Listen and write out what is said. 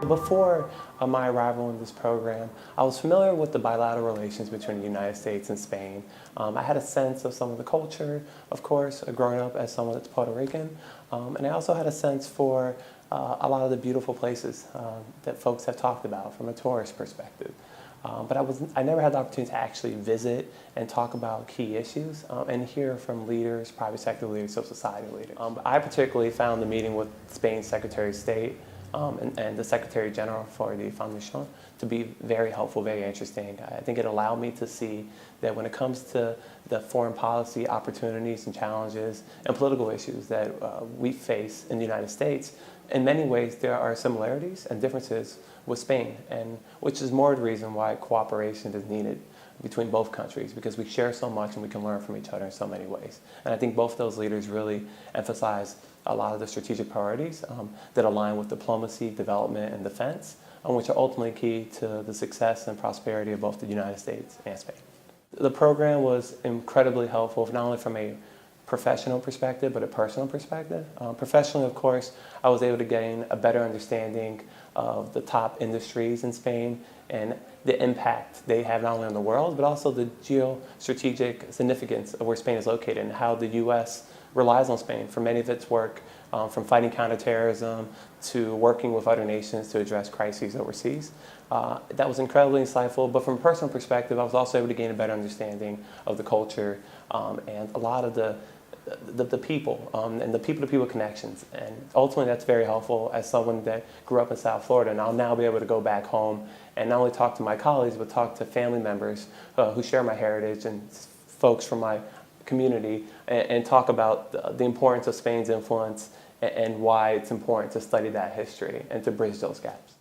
Before my arrival in this program, I was familiar with the bilateral relations between the United States and Spain. I had a sense of some of the culture, of course, growing up as someone that's Puerto Rican, and I also had a sense for a lot of the beautiful places that folks have talked about from a tourist perspective. But I never had the opportunity to actually visit and talk about key issues and hear from leaders, private sector leaders, civil society leaders. I particularly found the meeting with Spain's Secretary of State and the Secretary General for the Fundación to be very helpful, very interesting. I think it allowed me to see that when it comes to the foreign policy opportunities and challenges and political issues that we face in the United States, in many ways there are similarities and differences with Spain, and which is more the reason why cooperation is needed between both countries, because we share so much and we can learn from each other in so many ways. And I think both those leaders really emphasize a lot of the strategic priorities that align with diplomacy, development, and defense, which are ultimately key to the success and prosperity of both the United States and Spain. The program was incredibly helpful, not only from a professional perspective, but a personal perspective. Professionally, of course, I was able to gain a better understanding of the top industries in Spain and the impact they have not only on the world, but also the geostrategic significance of where Spain is located and how the U.S. relies on Spain for many of its work, from fighting counterterrorism to working with other nations to address crises overseas. That was incredibly insightful, but from a personal perspective, I was also able to gain a better understanding of the culture and a lot of the people and the people-to-people connections. And ultimately that's very helpful as someone that grew up in South Florida, and I'll now be able to go back home and not only talk to my colleagues, but talk to family members who share my heritage and folks from my community and talk about the importance of Spain's influence and why it's important to study that history and to bridge those gaps.